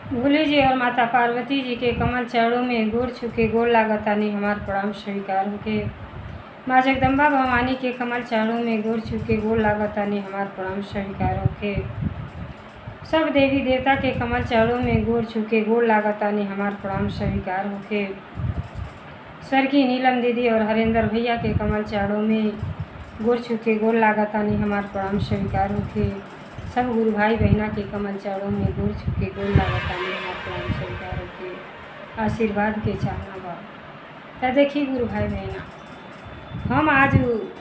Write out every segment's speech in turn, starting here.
भोले जी और माता पार्वती जी के कमल चरणों में गोर छुके गोर लागतानी हमार प्रणाम स्वीकार होके। माँ जगदम्बा भवानी के कमल चरणों में गोर छुके गोर लागतानी हमार प्रणाम स्वीकार होके। सब देवी देवता के कमल चरणों में गोर छुके गोर लागतानी हमार प्रणाम स्वीकार होके। स्वर्गीय नीलम दीदी और हरेंद्र भैया के कमल चरणों में गोर छुके गोर लागतानी हमार प्रणाम स्वीकार होके। सब गुरु भाई बहना के कमल चरणों में गोर छुके गोर लागतानी हमार प्रणाम स्वीकार होके। आशीर्वाद के चाहना बा तो देखी गुरु भाई बहना, हम आज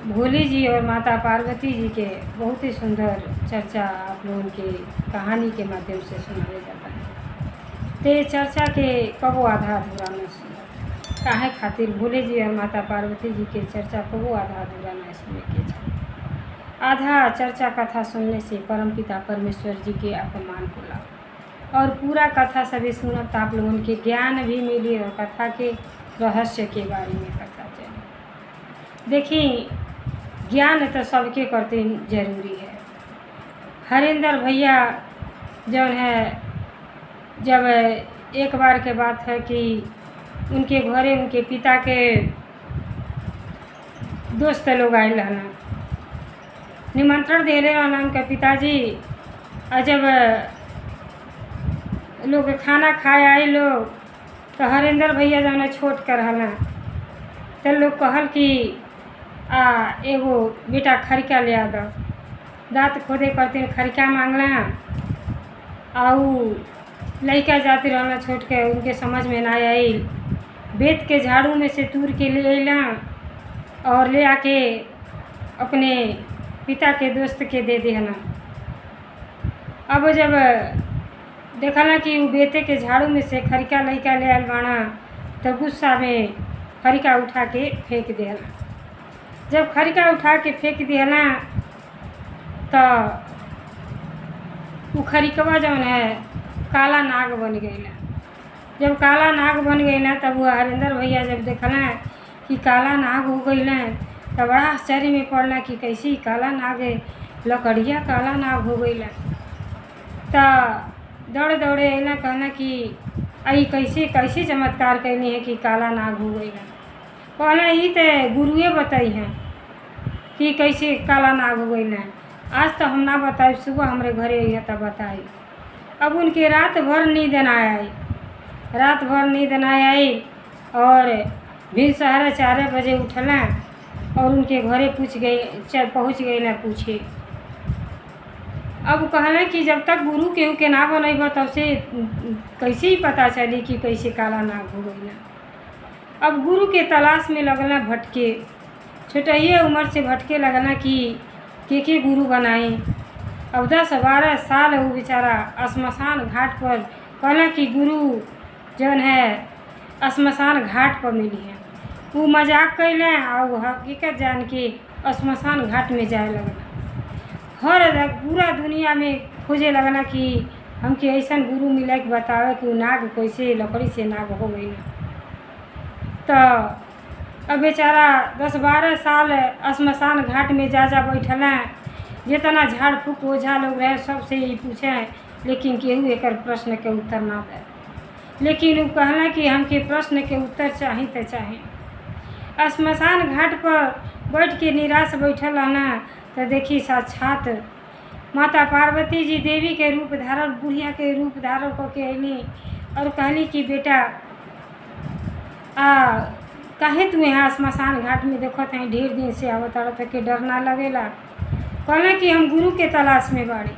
भोले जी और माता पार्वती जी के बहुत ही सुंदर चर्चा आप लोगों के कहानी के माध्यम से सुनाया जाता है। तो ये चर्चा के कबो आधा अधूरा न सुन काहे खातिर भोले जी और माता पार्वती जी के चर्चा कबो आधा अधूरा न सुने के चाहिए। आधा चर्चा कथा सुनने से परमपिता परमेश्वर जी के अपमान होला और पूरा कथा सभी सुनत आप लोगों के ज्ञान भी मिली और कथा के रहस्य के बारे में पता चले। देखिए, ज्ञान तो सबके करते जरूरी है। हरेंद्र भैया जो है, जब एक बार के बात है कि उनके घरे उनके पिता के दोस्त लोग आए रहना, निमंत्रण दे रहे रहना उनके पिताजी। और जब लोग खाना खाए आए लोग तो हरेंद्र भैया जो छोट कर रहना तो लोग कहल कि एगो बेटा खरिका ले आ दो। दाँत खोदे करते खरिका मांगला और लड़का जाते रहना छोट के, उनके समझ में ना आई। बेत के झाड़ू में से तूर के ले अला और ले आके अपने पिता के दोस्त के दे देना। अब जब देखला कि वो बेते के झाड़ू में से खरिका लड़का ले आल बाना तो गुस्सा में खरिका उठा के फेंक देना। जब खरिका उठा के फेंक देना तो वो खरिकवा जौन है काला नाग बन गईला। जब काला नाग बन गईला तब वो हरेंद्र भैया जब देखला कि काला नाग हो गईला तो बड़ा आश्चर्य में पड़ला कि कैसे काला नाग लकड़िया काला नाग हो गईला। तो दौड़े अला, कहना कि आई कैसे कैसे चमत्कार कैनी है कि काला नाग हो गईला। कहना ये तो गुरुए बताई हैं कि कैसे काला नाग हो गईला। आज तो हम ना बताए, सुबह हमारे घरे आई तब बताई। अब उनके रात भर नींद ना आई, रात भर नींद ना आई और भी 4:30 बजे उठला और उनके घरे पहुँच गई ना पूछे। अब कहला कि जब तक गुरु केहू के ना बनैब तब से कैसे ही पता चली कि कैसे काला नाग हो गई ना। अब गुरु के तलाश में लगना भटके, छोटिए उम्र से भटके लगना कि के गुरु बनाए। अब 10-12 साल वो बेचारा श्मशान घाट पर कहला कि गुरु जौन है श्मशान घाट पर मिली है। वो मजाक कैले और हकीकत जान के श्मशान घाट में जाए लगना। हर पूरा दुनिया में खोजे लगना कि हमके ऐसा गुरु मिला कि बतावे कि नाग कैसे लकड़ी से नाग हो गई। तो अब बेचारा 10-12 साल श्मशान घाट में जा बैठला। जितना झाड़ फूक ओझा लोग रहे सबसे ही पूछे, लेकिन केहू एक प्रश्न के उत्तर ना दे। लेकिन वो कहला कि हमके प्रश्न के उत्तर चाही तो चाही। श्मशान घाट पर बैठ के निराश बैठल रहना तो देखी साक्षात माता पार्वती जी देवी के रूप धारण, बुढ़िया के रूप धारण करके अली और कहली कि बेटा काहे तू यहाँ श्मशान घाट में देखत हैं, ढेर दिन से आवत तक के डर ना लगेला। कहला कि हम गुरु के तलाश में बाड़ी।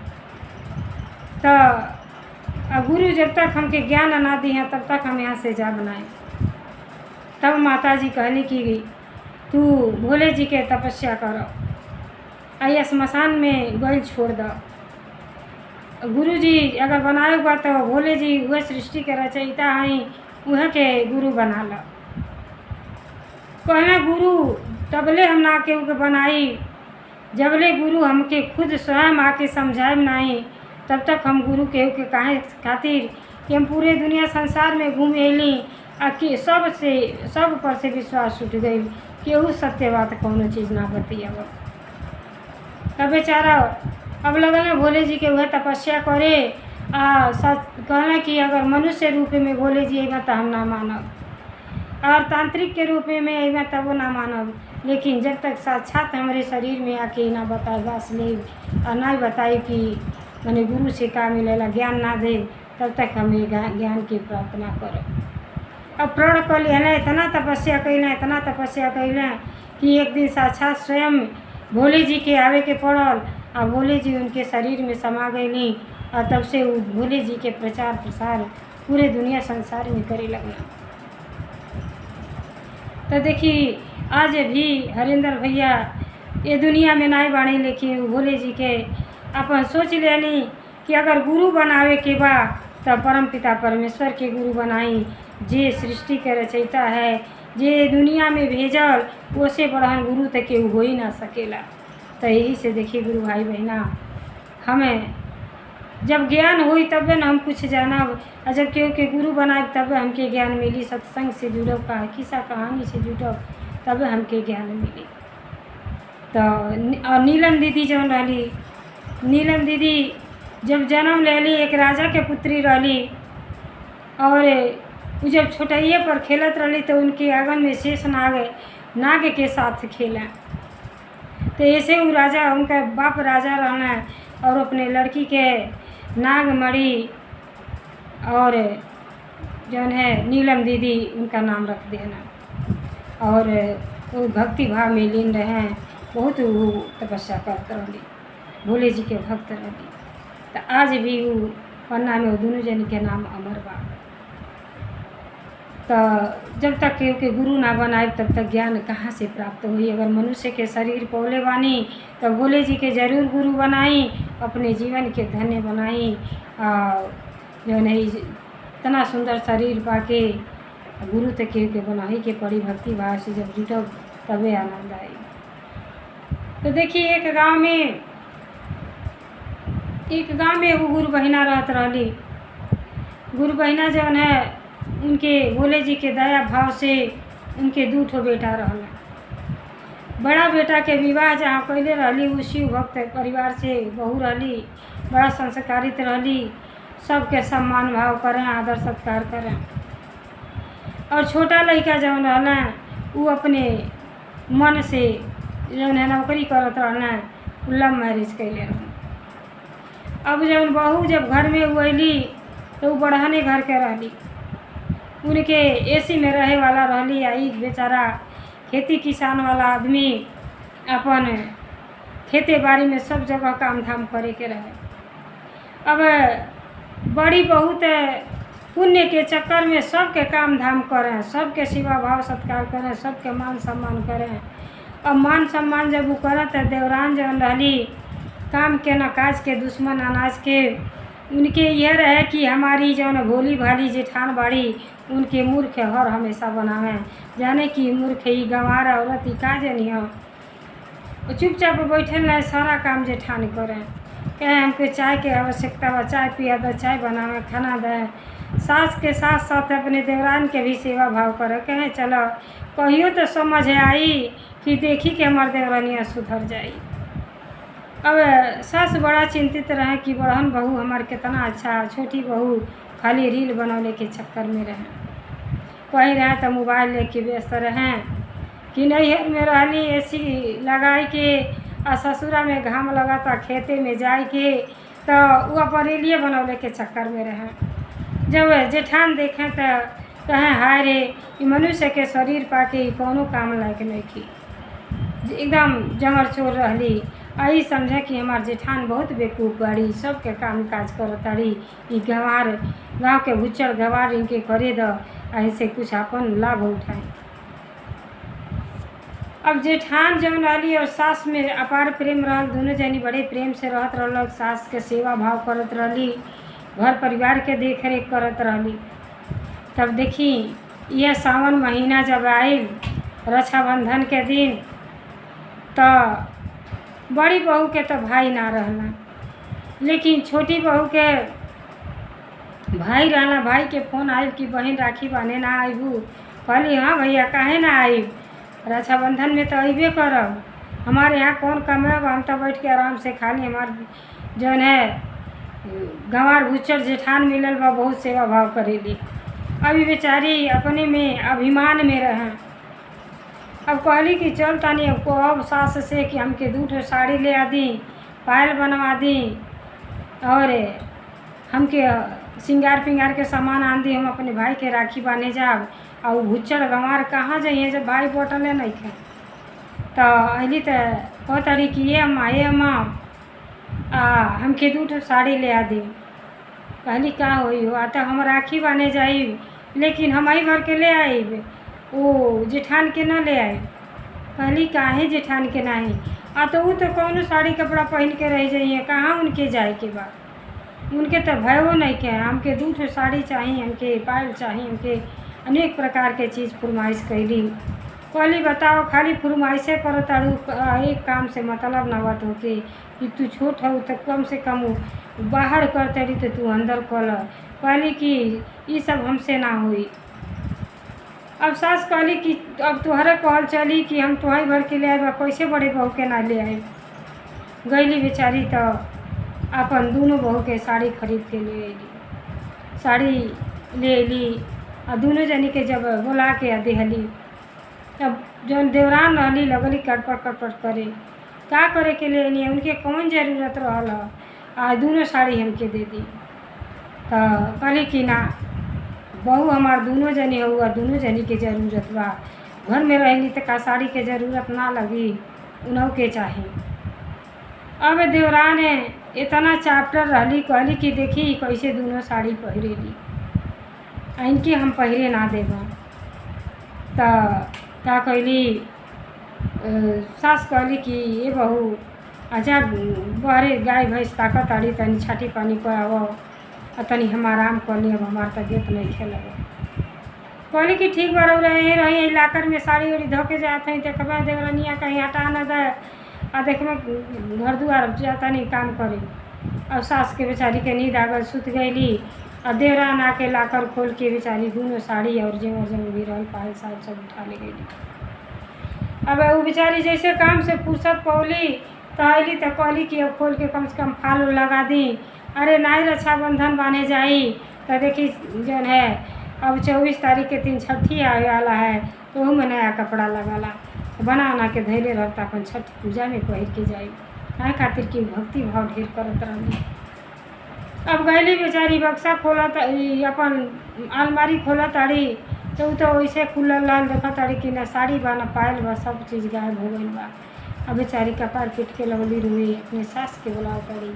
तो गुरु जब तक हमके ज्ञान ना दी हैं तब तक हम यहाँ से जा बनाए। तब माता जी कहली कि तू भोले जी के तपस्या करो, आई श्मशान में गल छोड़ दो। गुरु जी अगर बनाए हुआ तो भोले जी वह सृष्टि के रचयिता हैं, वह के गुरु बना लो। कहना गुरु तबले हम ना केहू के बनाई, जबले गुरु हमके खुद स्वयं आके समझाए नहीं तब तक हम गुरु केहू के काहे खातिर कि हम पूरे दुनिया संसार में घूम अली आ कि सब पर से विश्वास उठ गई, केहू सत्य बात कौनो चीज़ ना बतियाव। तब बेचारा अब लगल भोले जी के वह तपस्या करे सच कहना कि अगर मनुष्य रूप में बोले जी अइबा तो हम ना मानब, और तांत्रिक के रूप में अइबा तब ना मानब, लेकिन जब तक साक्षात हमारे शरीर में आके ना बताए बस ले और ना बताए कि मैंने गुरु से का मिलेला, ज्ञान ना दे, तब तक हम ये ज्ञान की प्राप्त ना करब। अब प्रण कर लिया, इतना तपस्या कैलें, इतना तपस्या कैलें कि एक दिन साक्षात स्वयं भोले जी के आवे के पड़ल और भोले जी उनके शरीर में समा गईली, और तब से वो भोले जी के प्रचार प्रसार पूरे दुनिया संसार में करे लगना। तो देखिए आज भी हरिंदर भैया ये दुनिया में नहीं बाणी, लेकिन भोले जी के अपन सोच लेनी कि अगर गुरु बनावे के बा तब परम पिता परमेश्वर के गुरु बनाई, जे सृष्टि के रचयिता है, जे दुनिया में भेजल, उससे बढ़न गुरु तक के हो ही ना सकेला। तो यही से देखिए गुरु भाई बहना, हमें जब ज्ञान हुई तब न हम कुछ जानब, और जब केहू के गुरु बनाए तब हमके ज्ञान मिली, सत्संग से जुड़ब, का किस्सा कहानी से जुड़ब तब हमके ज्ञान मिली। तो और नीलम दीदी जौन रही, नीलम दीदी जब जन्म लेली एक राजा के पुत्री रही, और वो जब छोटइये पर खेलत रही तो उनके आंगन में शेष नाग के साथ खेलें। तो ऐसे वो राजा, उनका बाप राजा रहना, और अपने लड़की के नागमणि और जौन है नीलम दीदी उनका नाम रख देना, और वो भक्ति भाव में लीन रहे, बहुत वो तपस्या करते रही, भोले जी के भक्त रही। तो आज भी वो पन्ना में वो दोनों जन के नाम अमर बा। तो जब तक के गुरु ना बनाए तब तक ज्ञान कहाँ से प्राप्त हुई। अगर मनुष्य के शरीर पौले बानी तो भोले जी के जरूर गुरु बनाई, अपने जीवन के धन्य बनाई, जो नहीं इतना सुंदर शरीर पाके गुरु तक के बनाई के पड़ी, भक्ति भाव से जब जुटब तबे आनंद आई। तो देखिए एक गांव में वो गुरु बहिना रहत रही। गुरु बहिना जौन है उनके भोले जी के दया भाव से उनके 2 ठो बेटा रहल। बड़ा बेटा के विवाह जहाँ कैले रही वो शिव भक्त परिवार से बहू रही, बड़ा संस्कारित रही, सबके सम्मान भाव करें, आदर सत्कार करें। और छोटा लड़का जौन रहना वो अपने मन से जौन है नौकरी करत रहना, लव मैरिज कैले रहना। अब जब बहू जब घर में अली तो वो बढ़ाने घर के रही, उनके एसी में रहे वाला रही, आई बेचारा खेती किसान वाला आदमी अपन खेते बाड़ी में सब जगह काम धाम करे के रहे। अब बड़ी बहुत पुण्य के चक्कर में सबके काम धाम करें, सबके सेवा भाव सत्कार करें, सबके मान सम्मान करें। अब मान सम्मान जब वो करें तो देवरान जौन रही काम के न काज के, दुश्मन अनाज के, उनके यह रहे कि हमारी जौन भोली भाली जेठान बाड़ी उनके मूर्ख हर हमेशा बनावें, जाने कि मूर्ख ही गंवार औरत ही का जनी हो, चुपचाप बैठे नहीं, सारा काम जेठान करें। कहें हमको चाय के आवश्यकता बा, चाय पिया दो, चाय बनावे, खाना दें, सास के साथ साथ अपने देवरान के भी सेवा भाव करें। कहें चलो कहियो तो समझ आई कि देखी कि हमारे देवरानियाँ सुधर जाई। अब सास बड़ा चिंतित रहे कि बड़हन बहू हमार कितना अच्छा, छोटी बहू खाली रील बनौले के चक्कर में रहें, कहीं रहे तो मोबाइल लेके व्यस्त रहें, कि नैहर में रहली एसी लगाई के और ससुरा में घाम लगा था खेते में जाए के, तो वो अपन रीलिए बनौले के चक्कर में रहें। जब जेठान देखें तो कहें हाय रे ये मनुष्य के शरीर पाके कोनो काम लायक नहीं की, एकदम जमर चोर रहली। आई समझे कि हमार जेठान बहुत बेवकूफ़ बाड़ी, सबके काम काज करताड़ी, ई गंवार गाँव के भुच्चड़ गंवार इनके करे दो, ऐसे कुछ अपन लाभ उठाएं। अब जेठान जौन रहली और सास में अपार प्रेम रहल, दोनों जनी बड़े प्रेम से रहत रहल, सास के सेवा भाव करत रहली, घर परिवार के देख रेख करत रहली। तब देखी यह सावन महीना जब आयल रक्षाबंधन के दिन, तो बड़ी बहू के तो भाई ना रहना, लेकिन छोटी बहू के भाई रहना। भाई के फ़ोन आयल कि बहन राखी बांधे ना आईबू, कहली हाँ भैया काहे ना आईब, रक्षाबंधन में तो अइबे करब, हमारे यहाँ कौन कमाब, हम तो बैठ के आराम से खाली हमार जौन है गंवार भुच्चर जेठान मिलल बा, बहुत सेवा भाव करेली। अभी बेचारी अपने में अभिमान में रहे। अब कहली कि चल तानी अब कहब सास से कि हमके 2 ठो साड़ी ले आ दी, पायल बनवा दी और हमके सिंगार पिंगार के सामान आन दी, हम अपने भाई के राखी बांधे जाब। और भुच्चर गंवार कहाँ जाइए जब भाई बटले नहीं थे। तो अली तो कहतड़ी कि ये अम्मा हमके 2 ठो साड़ी ले आ दी। कहली का होई हो, तो हम राखी बांधे जाइब लेकिन हम ही भर के ले आइब, वो जेठान के न ले आइब। कहली काहे जेठान के नहीं तो वो तो कौनो साड़ी कपड़ा पहन के रह जाइए, कहाँ उनके जाए के बा, उनके तो भयो नहीं के। हमके 2 ठो साड़ी चाहिए, हमके पायल चाहिए, हमके अनेक प्रकार के चीज़ फरमाइश कैली। कहली बताओ खाली फरमाइशे करो तारू, एक काम से मतलब न बात होके कि तू छोट हो तो कम से कम बाहर कर तड़ी तो तू अंदर कर। कहली कि ये सब हमसे ना हुई। अब सास कहली कि अब तुहरे कहल चली कि हम तुहरी भर के ले आए, कैसे बड़े बहू के ना ले आए। गईली बेचारी तो अपन दोनों बहू के साड़ी खरीद के ले अली। साड़ी ले अली और दोनों जनी के जब बुला के देहली, तब जौन देवरान रहली लगली कटपट करे, का करे के ले अली, उनके कौन ज़रूरत रहल आ दोनों साड़ी हमके दे दी। तो कहली कि ना बहू हमार दोनों जनी हुआ, दोनों जनी के ज़रूरत बा, घर में रहली तो का साड़ी के ज़रूरत ना लगी, उन्हों के चाहे। अब देवरान इतना चाप्टर रहली, कहली कि देखी कैसे दोनों साड़ी पहिरेली, इनके हम पहिरे ना देबा। तो का कहली सास कहली कि ये बहू अच्छा बहरे गाय भैंस ताकत आड़ी, तनी छाटी पानी पर आवो और तनी हम आराम कर ली, अब हमार तबियत नहीं खेलग। कहली कि ठीक बा रही इलाकर में साड़ी उड़ी धो के जात हैं, देखबा देवरनिया कहीं हटा न दे आ देखबा घर दुआर जाता नहीं काम करे। अब सास के बेचारी के नींद आगल, सुत गईली और देवरान आके लाकर खोल के बेचारी दोनों साड़ी और जेवर भी रहल पायल साल सब उठा ले गई। अब वो बेचारी जैसे काम से फुर्सत पौली तो अली तो कहली कि अब खोल के कम से कम फाल लगा दी। अरे नाई रक्षाबंधन बांधे जाई तो देखी जौन है अब 24 तारीख के 3 छठी आवे वाला है, तो में नया कपड़ा लगाला बना के धैले रहता अपन छठ पूजा में पहिर के जाई, काहे खातिर कि भक्ति भाव ढेर करत रहली। अब गईली बेचारी बक्सा खोला अपन अलमारी खोला ताड़ी तो वैसे खुलल लाल देखा ताड़ी कि ना साड़ी बा ना पायल बा, सब चीज़ गायब हो गई बा। अब बेचारी कपार पीट के लगली रुई, अपने सास के बुला ताड़ी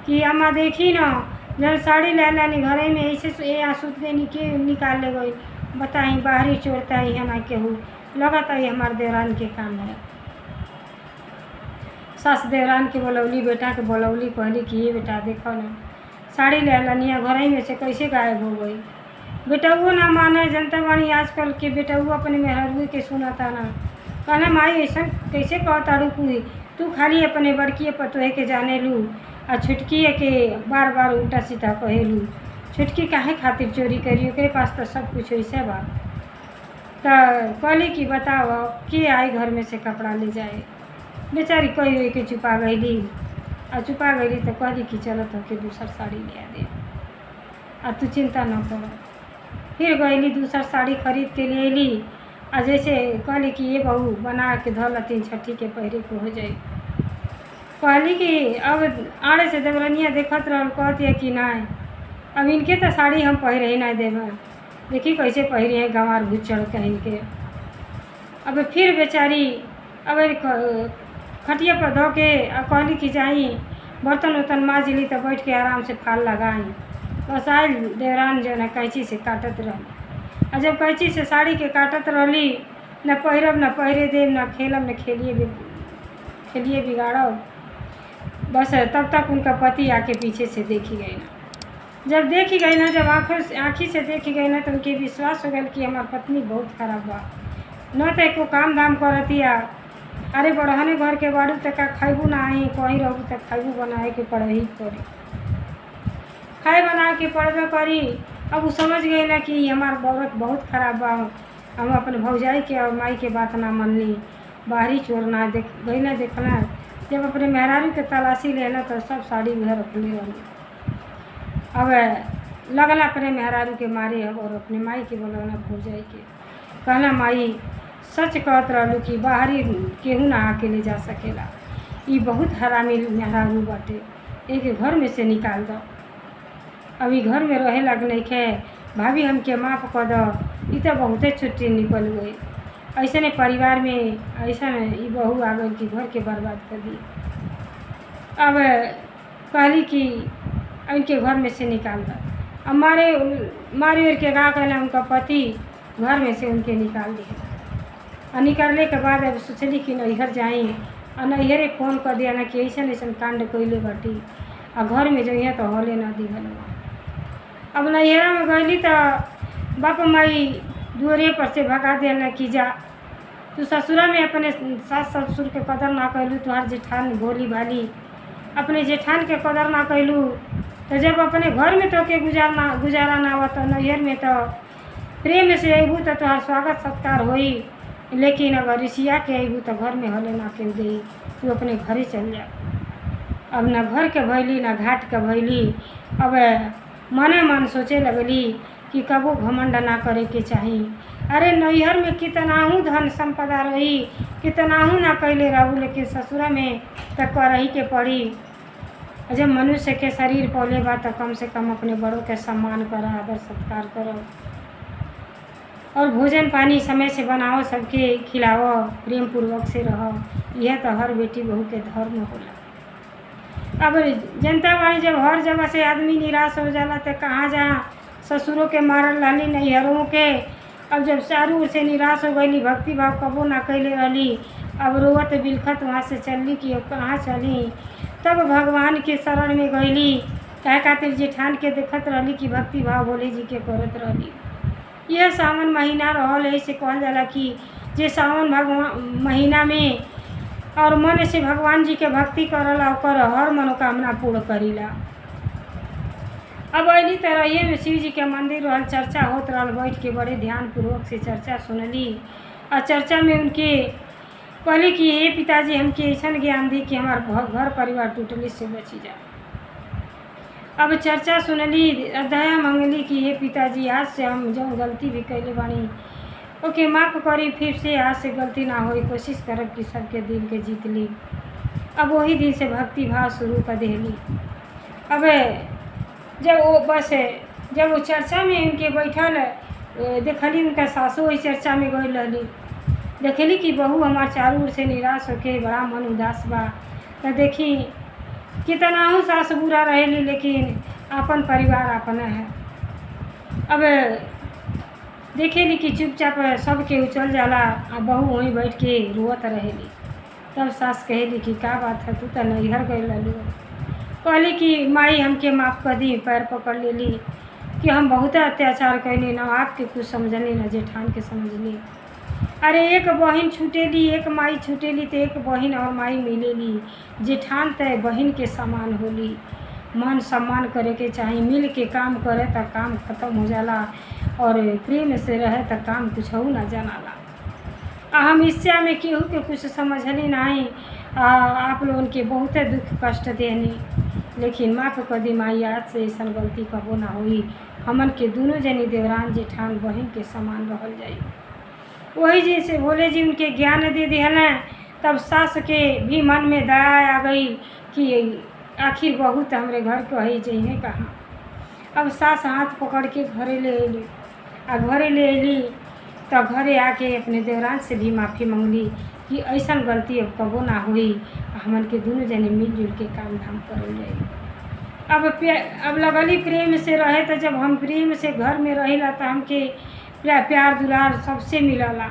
कि अम्मा देखी ना जब साड़ी ले लानी घरे में ऐसे ये सूत देनी के निकाल ले गई, बताई बाहरी चोरता ही है ना केहू, लगता ही हमारे देवरान के काम है। सास देवरान के बोलौली, बेटा के बोलौली, कहली कि ये बेटा देखो ना साड़ी ले लानिया घरे में से कैसे गायब हो गई। बेटा वो ना माने, जनता बानी आजकल के बेटा वो अपने मेहरबी के सुनाता ना। कहना माई ऐसा कैसे कहता रुकुई, तू खाली अपने बड़की पतोहे के जाने लू और छुटकी के बार बार उल्टा सीधा कहेलू। छुटकी काहे खातिर चोरी करी, ओकरे पास तो सब कुछ वैसे बा। तो कहली कि बताओ के आई घर में से कपड़ा ले जाए। बेचारी कही के छुपा गईली और छुपा गईली तो कहली कि चलो तो के दूसर साड़ी ले आ दे और तू चिंता न करो। फिर गईली दूसर साड़ी खरीद के ले अली और जैसे कहली कि ये बहू बना के धल 3 छठी के पहिरे को हो जाए। कहली कि अब आड़े से देवरनिया देखत रहल, कहती है कि नहीं अब इनके तो साड़ी हम पहिरे ही नहीं देबा, देखी कैसे पहिरे हैं गंवार भुच्चड़ कहीं के। अब फिर बेचारी अब खटिया पर धो के कहली कि जाई बर्तन उर्तन माँज ली तो बैठ के आराम से फाल लगाई। बस आयल देवरान जो है कैंची से काटत रही और जब कैंची से साड़ी के काटत रहली न पहिरब न पहिरे देव न खेलब न खेलिए बिगाड़ब। बस तब तक उनका पति आके पीछे से देखी गई ना। जब देखी गई ना, जब आँखी से देखी गई ना तो उनके विश्वास हो गया कि हमार पत्नी बहुत खराब बा, न तो एको काम धाम करतिया। अरे बड़हने घर के बाड़ू तक का खैबू ना आई, कहीं रहू तक खैबू बनाए के पड़ही पड़ी, खाए बना के पड़बे करी। अब वो समझ गई ना कि हमार औरत बहुत खराब बा, हम अपने भौजाई के और माई के बात ना मनली, बाहरी चोर ना देख गई ना देखना। जब अपने मेहरारू के तलाशी लेना तो सब साड़ी घर रखले रही। अब लगला अपने मेहरारू के मारे अब और अपने माई के बोलना भौजाई के कहला माई सच कहत रहलू कि बाहरी केहू ना आके ले जा सकेला, ई बहुत हरामी मेहरारू बाटे, एक घर में से निकाल दो, अभी घर में रहे लग नहीं खे, भाभी हमके माफ़ कर दो, ई तो बहुते छुट्टी निकल गई, ऐसे ने परिवार में ऐसा ई बहू आ गई कि घर के बर्बाद कर दी। अब कहली कि इनके घर में से निकाल दो, अब मारे के गा कहना उनका पति घर में से उनके निकाल दिया। और निकालने के बाद अब सोचली कि नैहर जाई, और नैहरे फ़ोन कर दिया ना कि ऐसा ऐसा कांड कैले बाटी, और घर में जइए तो हले ना दिहल। अब नैहरा में गईली तो बाप माई दुआरे पर से भगा दिया कि जा तू ससुरा में अपने सास ससुर के कदर ना कैलू, तुम्हार जेठान भोली भाली अपने जेठान के कदर ना कैलू, तो जब अपने घर में तो के गुजारा ना हो तो नैहर में तो प्रेम से अबू तो तुम्हार स्वागत सत्कार होई, लेकिन अगर रिसिया के अबू तो घर में हले ना के गई, तू अपने घरे चल जा। अब ना घर के भैली ना घाट के भैली, अब मने मन सोचे लगली कि कबो घमंड ना करे के चाही। अरे नैहर में कितनाहू धन संपदा रही, कितनाहू ना कैले रहू, लेकिन ससुरा में तो करही के पड़ी। जब मनुष्य के शरीर पौले बा तो कम से कम अपने बड़ों के सम्मान करो, आदर सत्कार करो, और भोजन पानी समय से बनाओ, सबके खिलाओ, प्रेम पूर्वक से रहो, यह तो हर बेटी बहू के धर्म होला। अब जनता वाली जब हर जगह से आदमी निराश हो जाला तो कहाँ जहाँ ससुरों के मारल रहली नैहरों के, अब जब चारू ओर से निराश हो गई, भक्ति भाव कबो ना कैले रहली, अब रोवत बिलखत वहाँ से चलली कि अब कहाँ चली, तब भगवान के शरण में गईली। कहे खातिर जेठान के देखत रहली कि भक्ति भाव भोले जी के करत रहली। यह सावन महीना रहल है, इसे कहल जाला कि जे सावन भगवान महीना में और मन से भगवान जी के भक्ति करला ओकर हर मनोकामना पूर्ण करीला। अब अली तरह में शिव जी के मंदिर रहल, चर्चा होत रहल, बैठ के बड़े ध्यान पूर्वक से चर्चा सुनली, और चर्चा में उनके कहली कि हे पिताजी हमके ऐसा ज्ञान दी कि हमार घर परिवार टूटली से बची जा। अब चर्चा सुनली, दया मंगली कि हे पिताजी आज से हम जो गलती भी कैले बानी ओके माफ़ करी, फिर से आज से गलती ना होई, कोशिश करब कि सबके दिल के जीत ली। अब वही दिन से भक्ति भाव शुरू कर देली। अब जब वो चर्चा में इनके बैठल देखली, उनका सासू वही चर्चा में गई रहली, देखली कि बहू हमार चारू ओर से निराश होके बड़ा मन उदास बा, तो देखी कितनाहू सास बुरा रहेली, लेकिन अपन परिवार अपना है। अब देखेली कि चुपचाप सब के उचल जाला, आ बहू वहीं बैठ के रोवत रहेली। तब सास कहेली कि का बात है, तू तो नैहर गई रहलू। कहली कि माई हमके माफ़ कर दी, पैर पकड़ लेली कि हम बहुत अत्याचार कैली, ना आपके कुछ समझली ना जेठान के समझली। अरे एक बहन छूटेली, एक माई छूटेली तो एक बहन और माई मिलेली, जेठान तो बहन के समान होली। मान सम्मान करे के चाही, मिल के काम करे तो काम खत्म हो जाला, और प्रेम से रहे तो काम कुछ हो ना जानाला। हम इससे में केहू के कुछ समझली नहीं, आप लोगन के बहुत दुख कष्ट देनी, लेकिन माफ़ कर दी माई, आज से ऐसा गलती कबो ना होई, हमन के दोनों जनी देवरान जेठान बहन के समान रहल जाई। वही जैसे भोले जी उनके ज्ञान दे दिहल, तब सास के भी मन में दया आ गई कि आखिर बहुत हमरे घर के ही जइहे कहाँ। अब सास हाथ पकड़ के घरे ले अली, आ घरे ले अली तो घरे आके अपने देवरान से भी माफ़ी मांगली कि ऐसा गलती अब कबो ना हुई, हमन के दोनों जने मिलजुल के काम धाम करल जाए। अब लगली प्रेम से रहे, तो जब हम प्रेम से घर में रहिला तो हमके प्यार दुलार सबसे मिलला,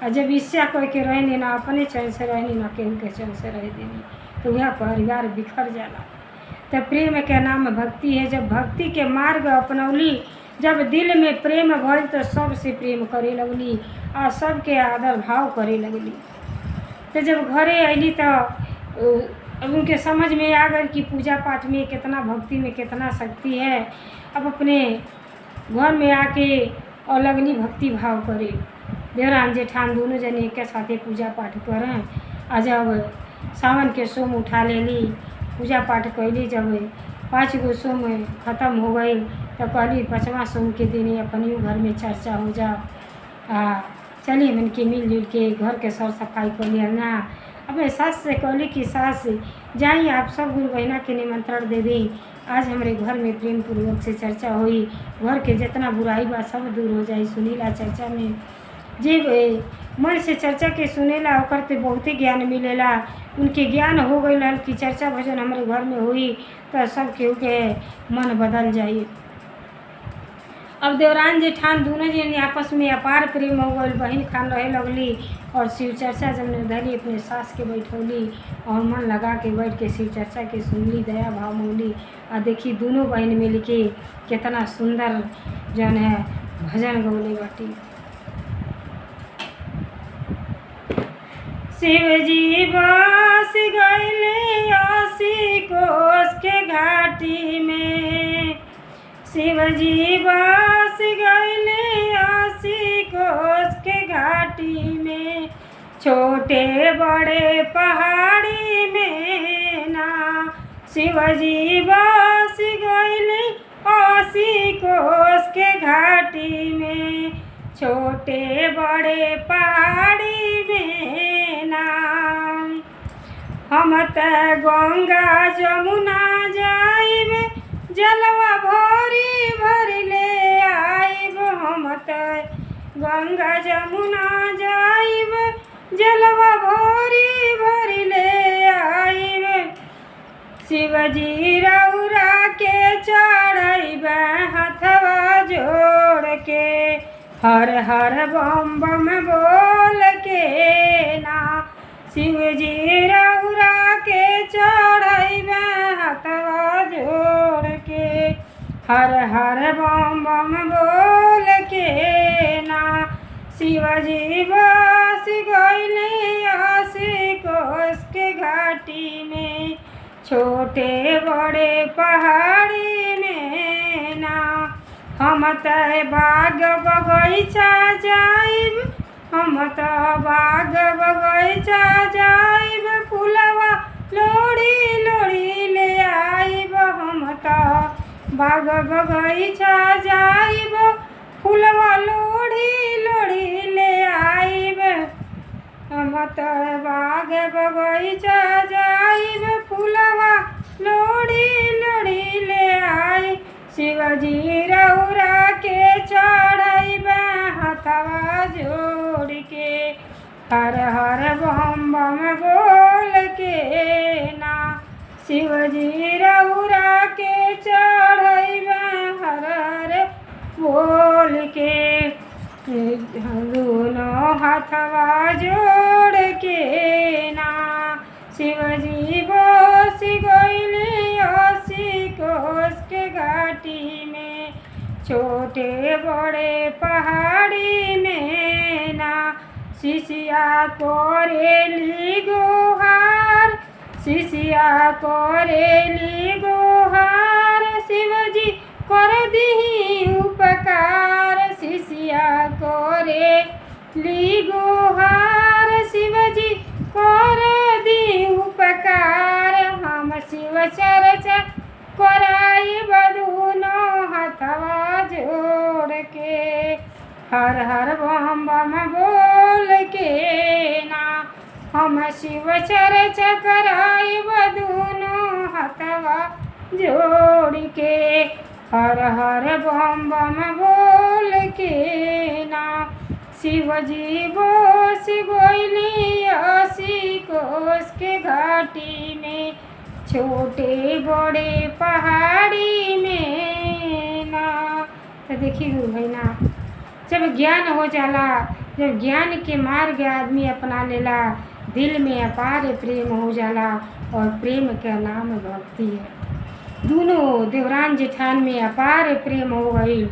और जब ईर्ष्या कोई के रहनी ना अपने चैन से रहनी ना केहू के चैन से रह देनी, तो वह परिवार बिखर जाला। तो प्रेम के नाम भक्ति है। जब भक्ति के मार्ग अपनौली, जब दिल में प्रेम भइल तो सबसे प्रेम करे लगली और सबके आदर भाव करे लगली। तो जब घरे अली तो उनके समझ में आ गई कि पूजा पाठ में कितना, भक्ति में कितना शक्ति है। अब अपने घर में आके और लगली भक्ति भाव करे, देवरान जेठान दोनों जने एक साथे पूजा पाठ करें। और जब सावन के सोम उठा लेली, पूजा पाठ कैली, जब 5 गो सोम ख़त्म हो गई तो कहली 5वां सोम के दिन अपनी घर में चर्चा हो जा। चलिए मन के मिलजुल के घर के सर सफाई कर लिया ना। अपने सास से कहली कि सास जाइए आप सब गुरु बहना के निमंत्रण दे दी, आज हमारे घर में प्रेम पूर्वक से चर्चा हुई, घर के जितना बुराई बा सब दूर हो जाए। सुनीला चर्चा में जे मन से चर्चा के सुनेला ओकर ते बहुते ज्ञान मिलेला। उनके ज्ञान हो गई कि चर्चा भजन हमारे घर में हुई तो सब केहू के मन बदल जाए। अब देवरान जेठान दोनों जन आपस में अपार प्रेम हो गई, बहन खान रहे लगली और शिव चर्चा जब धरी अपने सास के बैठौली और मन लगा के बैठ के शिव चर्चा के सुनली, दया भाव मौली। और देखी दोनों बहन मिल के कितना सुंदर जन है भजन गौले बाटी। शिव जी बस गईले 80 कोस के घाटी में, शिव जी बस गईले 80 कोस के घाटी में, छोटे बड़े पहाड़ी में ना। शिव जी बस गईले 80 कोस के घाटी में, छोटे बड़े पहाड़ी में ना। हम त गंगा जमुना जाइब, जलवा भरी भरी ले आइब। हम त गंगा जमुना जाइब, जलवा भरी भरी ले आइब। शिवजी रउरा के चढ़ैब हथवा जोड़ के, हर हर बम बम बोल के ना। शिवजी रउरा के चढ़ैब हथवा जोड़ के, हर हर बम बम बोल के ना। शिवजी बस गईले 80 कोस के घाटी में, छोटे बड़े पहाड़ी में ना। हम त बाग बगैचा जाइब, हम त बाग बगैचा जाइब, फुलवा लोड़ी लोड़ी ले आइब। हम त बाग बगैचा जाइब, फुलवा लोड़ी लोड़ी ले आइब। हम त बाग बगैचा जाइब, फुलवा लोड़ी लोड़ी ले आई। शिवजी रउरा के चढ़ैब हथवा जोड़ के, हर हर बम बम बोल के ना। शिवजी रउरा के चढ़ैब हर हर बोल के, दोनों हथवा जोड़ के ना। शिवजी बस गईले 80 कोस के घाटी में, छोटे बड़े पहाड़ी में ना। शिशिया कोरेली गोहार, शिशिया कोरेली गोहार, शिवजी कर दीही उपकार। शिशिया कोरेली गोहार, शिवजी कर दी उपकार। हम शिव चर्चा कराइब दोनों हथवा जोड़ के, हर हर बम बम बोल के ना। हम शिव चर्चा कराइब दोनों हथवा जोड़ के, हर हर बम बम बोल के ना। शिवजी बस गईले 80 कोस के घाटी में, छोटे बड़े पहाड़ी में ना। तो देखिए गुरु भाई ना, जब ज्ञान हो जाला, जब ज्ञान के मार्ग आदमी अपना लेला, दिल में अपार प्रेम हो जाला और प्रेम का नाम भक्ति है। दोनों देवरान जेठान में अपार प्रेम हो गई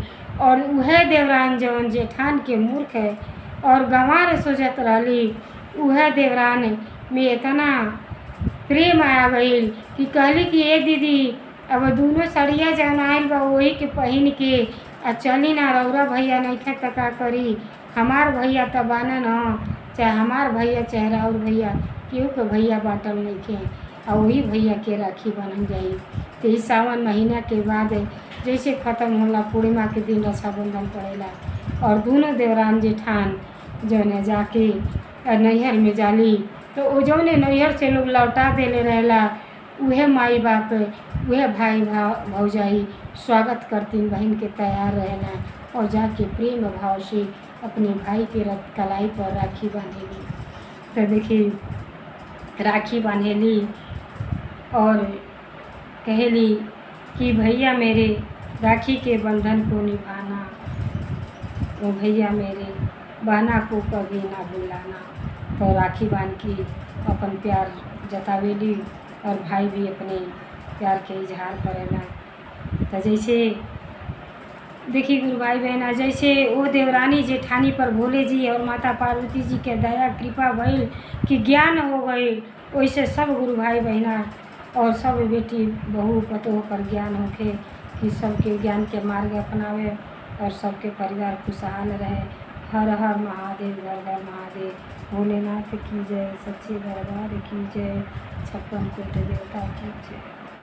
और वह देवरान जौन जेठान के मूर्ख है और गंवार सोचत रहली, वह देवरान में इतना प्रेम आ गई कि कहली कि ए दीदी अब दोनों सड़िया जौन आयल बा वही के पहिन के आ चली ना। रउरा भैया नइखे त का करी, हमार भैया त बाना न, चाहे हमार भैया चाहे राउर भैया, केहू के भैया बाटल नइखे। और वही भैया के राखी बनल जाई। तो इस सावन महीना के बाद जैसे ख़त्म होला पूर्णिमा के दिन रक्षाबंधन पड़ेला और दोनों देवरान जेठान जौने जाके नैहर में जाली तो वो जौने नैहर से लोग लौटा देले रहेला उहे माई बाप उहे भाई भौजाई स्वागत करतीन बहन के तैयार रहेला और जाके प्रेम भाव से अपने भाई के कलाई पर राखी बांधेली। तो देखिए राखी बांधेली और कहेली कि भैया मेरे राखी के बंधन को निभाना, वो भैया मेरे बहना को कभी ना भुलाना। तो राखी बांध के अपन प्यार जतावेली और भाई भी अपने प्यार के इजहार करेला। तो जैसे देखिए गुरु भाई बहना जैसे वो देवरानी जेठानी पर भोले जी और माता पार्वती जी के दया कृपा भइल कि ज्ञान हो गई, वैसे सब गुरु भाई बहना और सब बेटी बहू पतोह पर ज्ञान होके कि सबके ज्ञान के मार्ग अपनावे और सबके परिवार खुशहाल रहे। हर हर महादेव, घर घर महादेव, भोलेनाथ की जय, सच्चे दरबार की जय, 56 कोटि देवता की जय।